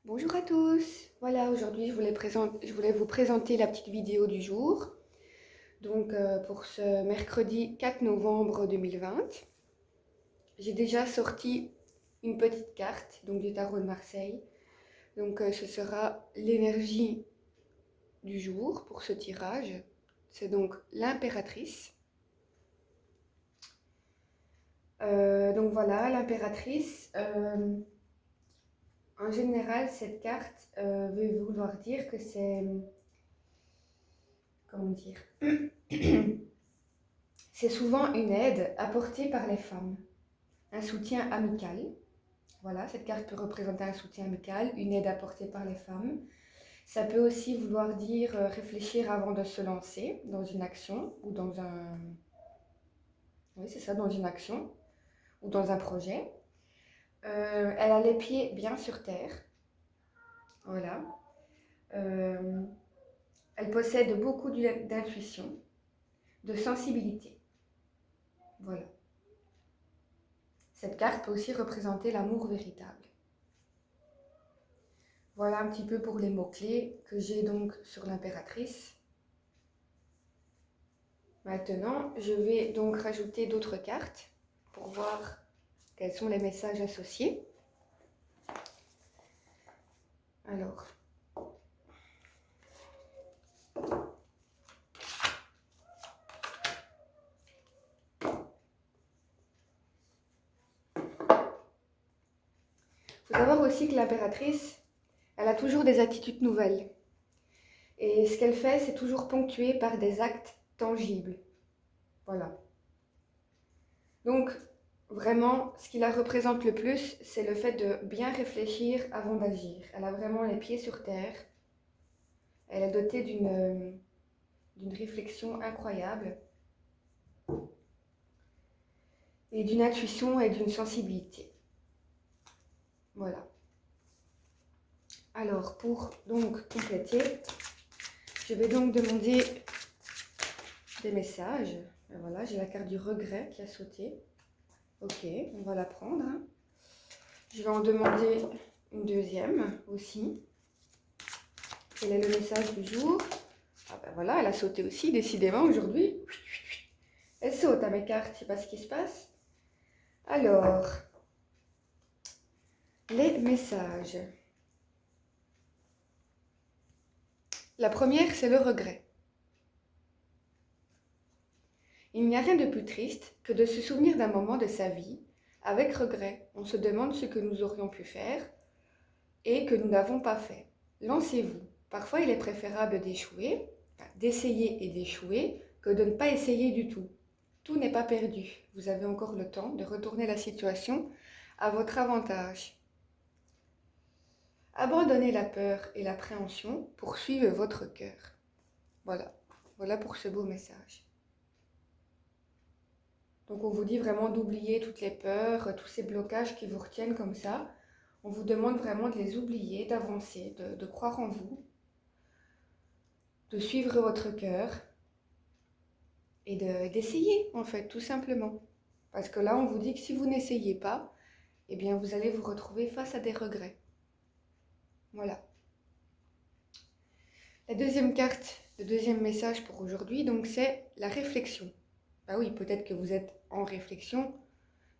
Bonjour à tous. Voilà, aujourd'hui je voulais vous présenter la petite vidéo du jour. Pour ce mercredi 4 novembre 2020, j'ai déjà sorti une petite carte du tarot de Marseille. Ce sera l'énergie du jour pour ce tirage. C'est donc l'impératrice. Voilà, l'impératrice. En général, cette carte veut vouloir dire que c'est, comment dire, c'est souvent une aide apportée par les femmes, un soutien amical. Voilà, cette carte peut représenter un soutien amical, une aide apportée par les femmes. Ça peut aussi vouloir dire réfléchir avant de se lancer dans une action ou dans un... Oui, c'est ça, dans une action ou dans un projet. Elle a les pieds bien sur terre. Voilà. Euh, Elle possède beaucoup d'intuition, de sensibilité. Voilà. Cette carte peut aussi représenter l'amour véritable. Voilà un petit peu pour les mots-clés que j'ai donc sur l'impératrice. Maintenant, je vais donc rajouter d'autres cartes pour voir quels sont les messages associés. Alors, il faut savoir aussi que l'impératrice, elle a toujours des attitudes nouvelles. Et ce qu'elle fait, c'est toujours ponctué par des actes tangibles. Voilà. Donc, vraiment, ce qui la représente le plus, c'est le fait de bien réfléchir avant d'agir. Elle a vraiment les pieds sur terre. Elle est dotée d'une réflexion incroyable et d'une intuition et d'une sensibilité. Voilà. Alors, pour donc compléter, je vais donc demander des messages. Et voilà, j'ai la carte du regret qui a sauté. Ok, on va la prendre. Je vais en demander une deuxième aussi. Quel est le message du jour? Ah ben voilà, elle a sauté aussi, décidément, aujourd'hui. Elle saute à mes cartes, je ne sais pas ce qui se passe. Alors, les messages. La première, c'est le regret. Il n'y a rien de plus triste que de se souvenir d'un moment de sa vie. Avec regret, on se demande ce que nous aurions pu faire et que nous n'avons pas fait. Lancez-vous. Parfois, il est préférable d'échouer, d'essayer et d'échouer, que de ne pas essayer du tout. Tout n'est pas perdu. Vous avez encore le temps de retourner la situation à votre avantage. Abandonnez la peur et l'appréhension, poursuivez votre cœur. Voilà. Voilà pour ce beau message. Donc on vous dit vraiment d'oublier toutes les peurs, tous ces blocages qui vous retiennent comme ça. On vous demande vraiment de les oublier, d'avancer, de croire en vous, de suivre votre cœur et d'essayer en fait, tout simplement. Parce que là, on vous dit que si vous n'essayez pas, eh bien vous allez vous retrouver face à des regrets. Voilà. La deuxième carte, le deuxième message pour aujourd'hui, donc c'est la réflexion. Bah oui, peut-être que vous êtes en réflexion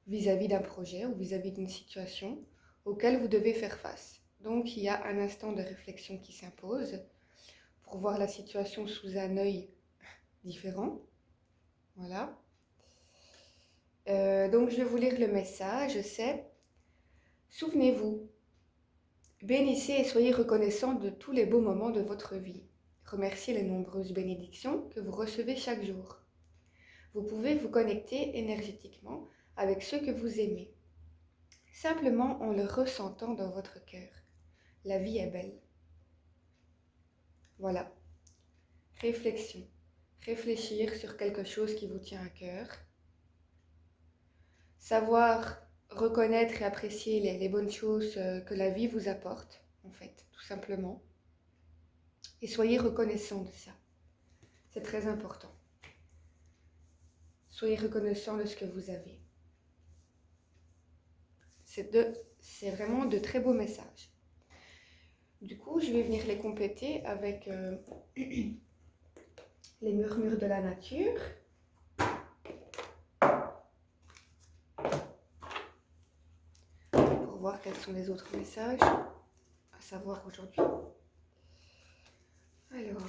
vis-à-vis d'un projet ou vis-à-vis d'une situation auquel vous devez faire face. Donc il y a un instant de réflexion qui s'impose pour voir la situation sous un œil différent. Voilà. Donc je vais vous lire le message, c'est: souvenez-vous, bénissez et soyez reconnaissant de tous les beaux moments de votre vie. Remerciez les nombreuses bénédictions que vous recevez chaque jour. Vous pouvez vous connecter énergétiquement avec ceux que vous aimez, simplement en le ressentant dans votre cœur. La vie est belle. Voilà. Réflexion. Réfléchir sur quelque chose qui vous tient à cœur. Savoir reconnaître et apprécier les bonnes choses que la vie vous apporte, en fait, tout simplement. Et soyez reconnaissant de ça. C'est très important. Soyez reconnaissant de ce que vous avez. C'est vraiment de très beaux messages. coup, je vais venir les compléter avec les murmures de la nature. Pour voir quels sont les autres messages à savoir aujourd'hui. Alors,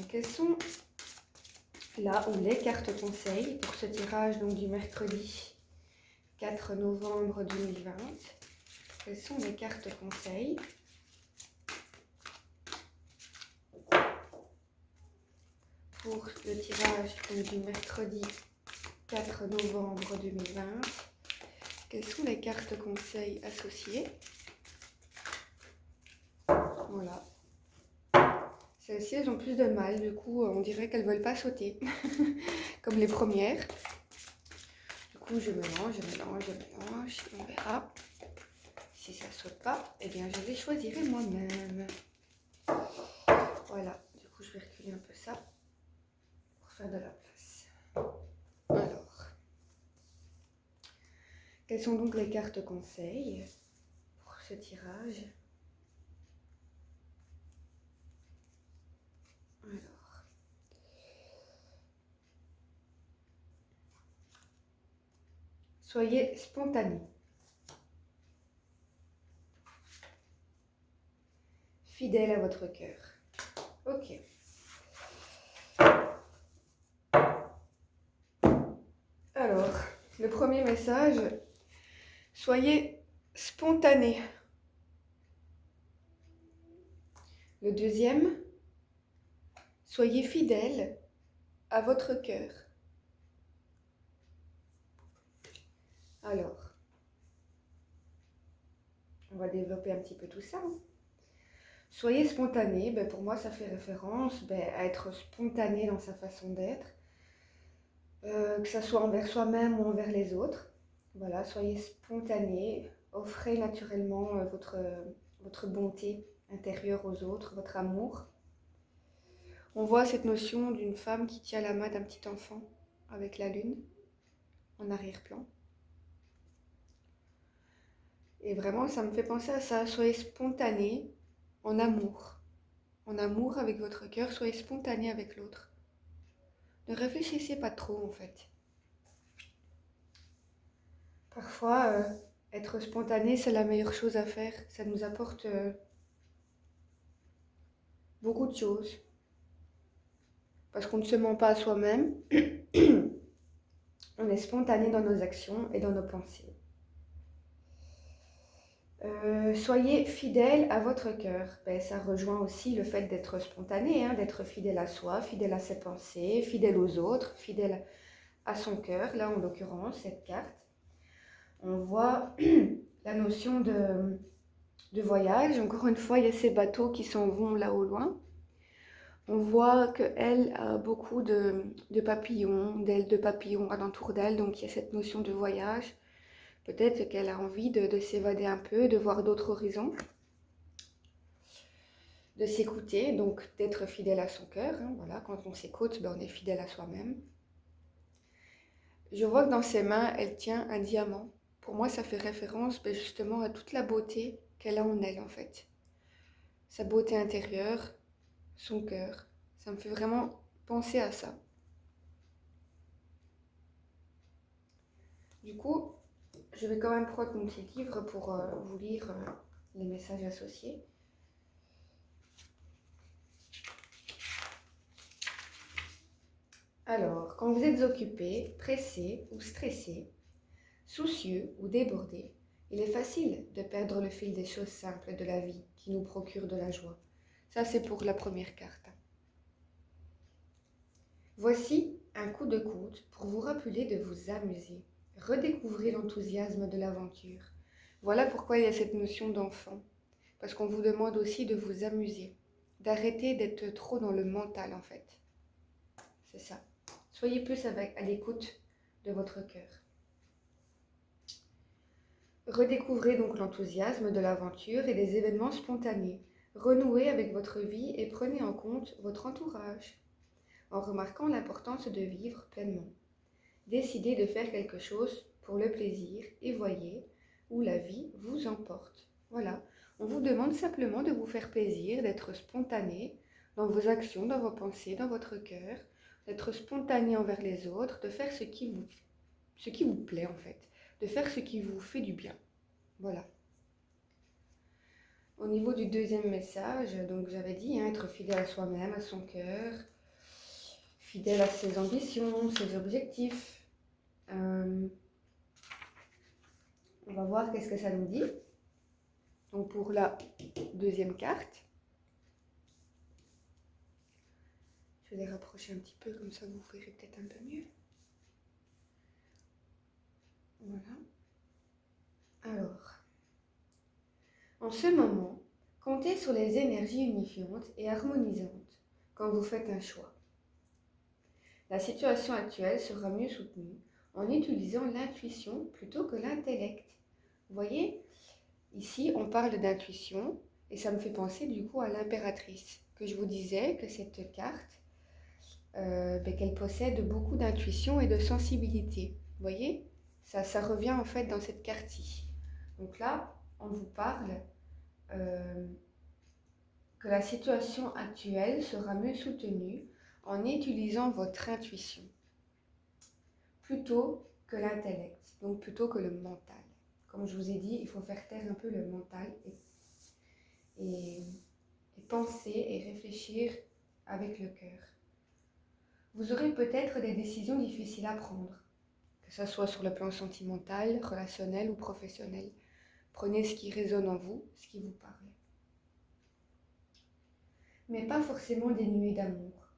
quelles sont là où les cartes conseils pour ce tirage donc, du mercredi 4 novembre 2020? Quelles sont les cartes conseils pour le tirage donc, du mercredi 4 novembre 2020? Quelles sont les cartes conseils associées? Voilà. Celles-ci, elles ont plus de mal, du coup, on dirait qu'elles ne veulent pas sauter, comme les premières. Du coup, je mélange, on verra. Si ça ne saute pas, eh bien, je les choisirai moi-même. Voilà, du coup, je vais reculer un peu ça pour faire de la place. Alors, quelles sont donc les cartes conseils pour ce tirage? Alors, soyez spontané. Fidèle à votre cœur. Ok. Alors, le premier message, soyez spontané. Le deuxième, soyez fidèle à votre cœur. Alors, on va développer un petit peu tout ça. Soyez spontané, pour moi ça fait référence à être spontané dans sa façon d'être, que ce soit envers soi-même ou envers les autres. Voilà, soyez spontané, offrez naturellement votre bonté intérieure aux autres, votre amour. On voit cette notion d'une femme qui tient la main d'un petit enfant avec la lune en arrière-plan. Et vraiment, ça me fait penser à ça. Soyez spontané en amour. En amour avec votre cœur, soyez spontané avec l'autre. Ne réfléchissez pas trop en fait. Parfois, être spontané, c'est la meilleure chose à faire. Ça nous apporte beaucoup de choses. Parce qu'on ne se ment pas à soi-même. On est spontané dans nos actions et dans nos pensées. Soyez fidèle à votre cœur. Ça rejoint aussi le fait d'être spontané, d'être fidèle à soi, fidèle à ses pensées, fidèle aux autres, fidèle à son cœur. Là, en l'occurrence, cette carte, on voit la notion de voyage. Encore une fois, il y a ces bateaux qui s'en vont là au loin. On voit qu'elle a beaucoup de papillons, d'ailes de papillons alentour d'elle, donc il y a cette notion de voyage. Peut-être qu'elle a envie de s'évader un peu, de voir d'autres horizons, de s'écouter, donc d'être fidèle à son cœur. Voilà, quand on s'écoute, on est fidèle à soi-même. Je vois que dans ses mains, elle tient un diamant. Pour moi, ça fait référence justement à toute la beauté qu'elle a en elle, en fait. Sa beauté intérieure, son cœur. Ça me fait vraiment penser à ça. Du coup, je vais quand même prendre mon petit livre pour vous lire les messages associés. Alors, quand vous êtes occupé, pressé ou stressé, soucieux ou débordé, il est facile de perdre le fil des choses simples de la vie qui nous procurent de la joie. Ça, c'est pour la première carte. Voici un coup de coude pour vous rappeler de vous amuser. Redécouvrez l'enthousiasme de l'aventure. Voilà pourquoi il y a cette notion d'enfant. Parce qu'on vous demande aussi de vous amuser, d'arrêter d'être trop dans le mental en fait. C'est ça. Soyez plus à l'écoute de votre cœur. Redécouvrez donc l'enthousiasme de l'aventure et des événements spontanés. Renouez avec votre vie et prenez en compte votre entourage, en remarquant l'importance de vivre pleinement. Décidez de faire quelque chose pour le plaisir et voyez, où la vie vous emporte. Voilà, on vous demande simplement de vous faire plaisir, d'être spontané dans vos actions, dans vos pensées, dans votre cœur, d'être spontané envers les autres, de faire ce qui vous plaît en fait, de faire ce qui vous fait du bien. Voilà. Au niveau du deuxième message, donc j'avais dit, être fidèle à soi-même, à son cœur, fidèle à ses ambitions, ses objectifs. On va voir qu'est-ce que ça nous dit. Donc pour la deuxième carte, je vais les rapprocher un petit peu, comme ça vous verrez peut-être un peu mieux. Voilà. Alors, en ce moment, comptez sur les énergies unifiantes et harmonisantes quand vous faites un choix. La situation actuelle sera mieux soutenue en utilisant l'intuition plutôt que l'intellect. Vous voyez, ici on parle d'intuition et ça me fait penser du coup à l'impératrice, que je vous disais que cette carte, qu'elle possède beaucoup d'intuition et de sensibilité. Vous voyez, ça revient en fait dans cette carte-ci. Donc là, on vous parle que la situation actuelle sera mieux soutenue en utilisant votre intuition plutôt que l'intellect, donc plutôt que le mental. Comme je vous ai dit, il faut faire taire un peu le mental et penser et réfléchir avec le cœur. Vous aurez peut-être des décisions difficiles à prendre, que ce soit sur le plan sentimental, relationnel ou professionnel. Prenez ce qui résonne en vous, ce qui vous parle. Mais pas forcément dénué d'amour.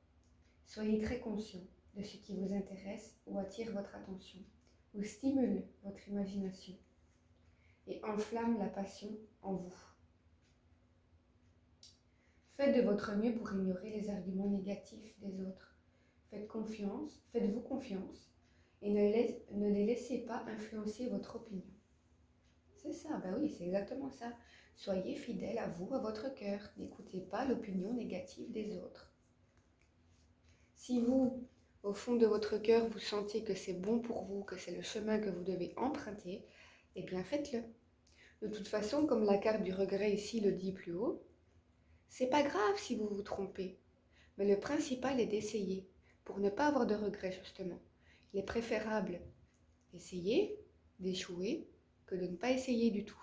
Soyez très conscient de ce qui vous intéresse ou attire votre attention, ou stimule votre imagination et enflamme la passion en vous. Faites de votre mieux pour ignorer les arguments négatifs des autres. Faites-vous confiance et ne les laissez pas influencer votre opinion. C'est ça, ben oui, c'est exactement ça. Soyez fidèle à vous, à votre cœur. N'écoutez pas l'opinion négative des autres. Si vous, au fond de votre cœur, vous sentez que c'est bon pour vous, que c'est le chemin que vous devez emprunter, eh bien faites-le. De toute façon, comme la carte du regret ici le dit plus haut, c'est pas grave si vous vous trompez, mais le principal est d'essayer, pour ne pas avoir de regrets justement. Il est préférable d'essayer, d'échouer, que de ne pas essayer du tout.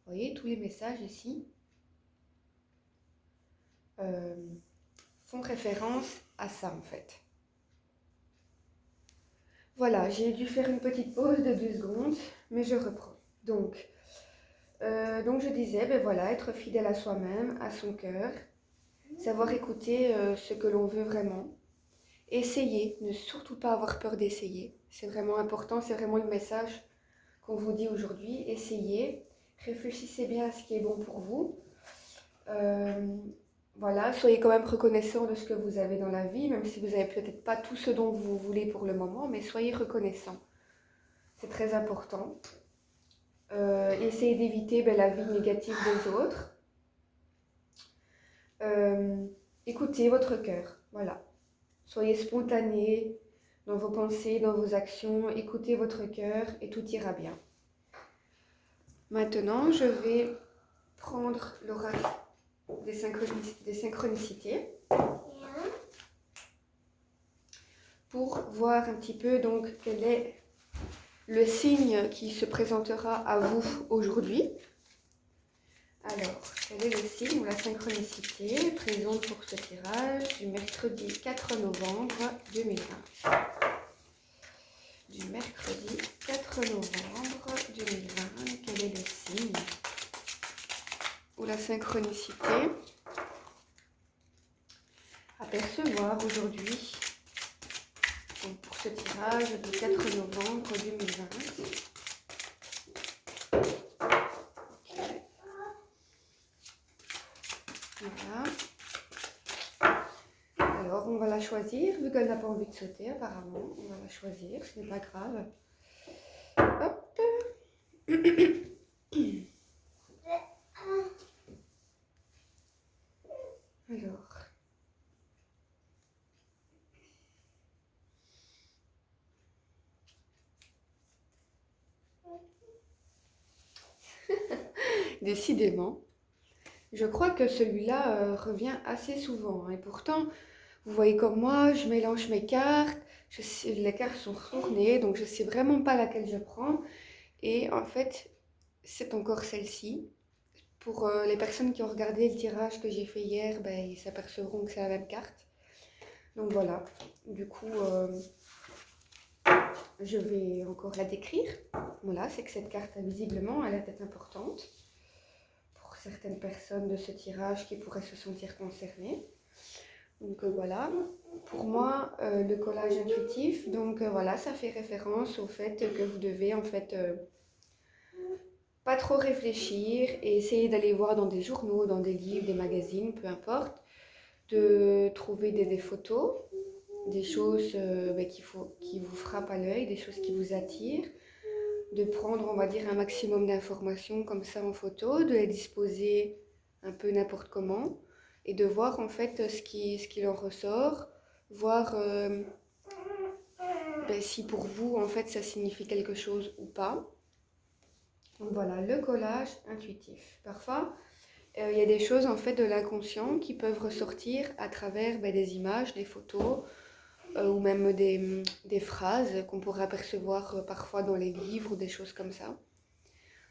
Vous voyez, tous les messages ici font référence à ça en fait. Voilà, j'ai dû faire une petite pause de 2 secondes, mais je reprends. Donc je disais, voilà, être fidèle à soi-même, à son cœur, savoir écouter ce que l'on veut vraiment, essayer, ne surtout pas avoir peur d'essayer. C'est vraiment important, c'est vraiment le message qu'on vous dit aujourd'hui. Essayez, réfléchissez bien à ce qui est bon pour vous. Voilà, soyez quand même reconnaissant de ce que vous avez dans la vie, même si vous n'avez peut-être pas tout ce dont vous voulez pour le moment, mais soyez reconnaissant. C'est très important. Essayez d'éviter la vie négative des autres. Écoutez votre cœur, voilà. Soyez spontané dans vos pensées, dans vos actions. Écoutez votre cœur et tout ira bien. Maintenant, je vais prendre l'oracle des synchronicités pour voir un petit peu donc quel est le signe qui se présentera à vous aujourd'hui. Alors, quel est le signe ou la synchronicité présente pour ce tirage du mercredi 4 novembre 2020 ? Du mercredi 4 novembre 2020, quel est le signe ou la synchronicité à percevoir aujourd'hui pour ce tirage du 4 novembre 2020 ? Voilà. Alors, on va la choisir, vu qu'elle n'a pas envie de sauter apparemment. On va la choisir, ce n'est pas grave. Hop. Alors. Décidément. Je crois que celui-là revient assez souvent, hein. Et pourtant, vous voyez comme moi, je mélange mes cartes. Les cartes sont tournées, donc je sais vraiment pas laquelle je prends. Et en fait, c'est encore celle-ci. Pour les personnes qui ont regardé le tirage que j'ai fait hier, ben, ils s'apercevront que c'est la même carte. Donc voilà. Du coup, je vais encore la décrire. Voilà, c'est que cette carte, visiblement, elle a tête importante pour certaines personnes de ce tirage qui pourraient se sentir concernées. Donc voilà, pour moi, le collage intuitif, donc voilà, ça fait référence au fait que vous devez en fait pas trop réfléchir et essayer d'aller voir dans des journaux, dans des livres, des magazines, peu importe, de trouver des photos, des choses qui vous frappent à l'œil, des choses qui vous attirent, de prendre, on va dire, un maximum d'informations comme ça en photo, de les disposer un peu n'importe comment et de voir en fait ce qui en ressort, voir si pour vous en fait ça signifie quelque chose ou pas. Donc voilà, le collage intuitif. Parfois, il y a des choses en fait de l'inconscient qui peuvent ressortir à travers des images, des photos ou même des phrases qu'on pourrait apercevoir parfois dans les livres ou des choses comme ça.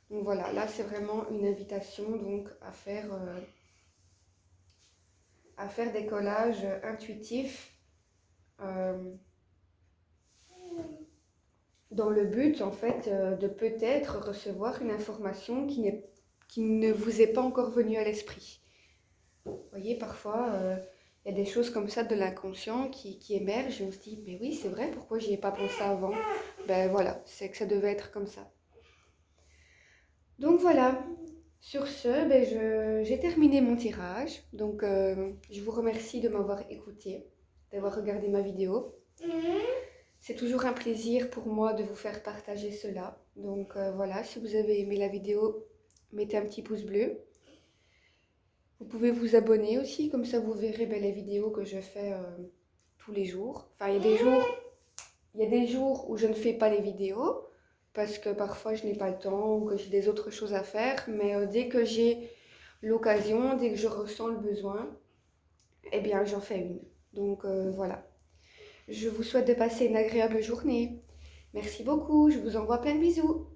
Donc voilà, là c'est vraiment une invitation donc à faire des collages intuitifs euh, dans le but en fait de peut-être recevoir une information qui ne vous est pas encore venue à l'esprit. Vous voyez, parfois il y a des choses comme ça de l'inconscient qui émergent et on se dit mais oui c'est vrai, pourquoi j'y ai pas pensé avant? Ben voilà, c'est que ça devait être comme ça. Donc voilà, sur ce, j'ai terminé mon tirage. Donc je vous remercie de m'avoir écouté, d'avoir regardé ma vidéo. C'est toujours un plaisir pour moi de vous faire partager cela. Donc voilà, si vous avez aimé la vidéo, mettez un petit pouce bleu. Vous pouvez vous abonner aussi, comme ça vous verrez les vidéos que je fais tous les jours. Enfin, il y a des jours où je ne fais pas les vidéos, parce que parfois je n'ai pas le temps ou que j'ai des autres choses à faire. Mais dès que j'ai l'occasion, dès que je ressens le besoin, eh bien j'en fais une. Donc voilà. Je vous souhaite de passer une agréable journée. Merci beaucoup, je vous envoie plein de bisous.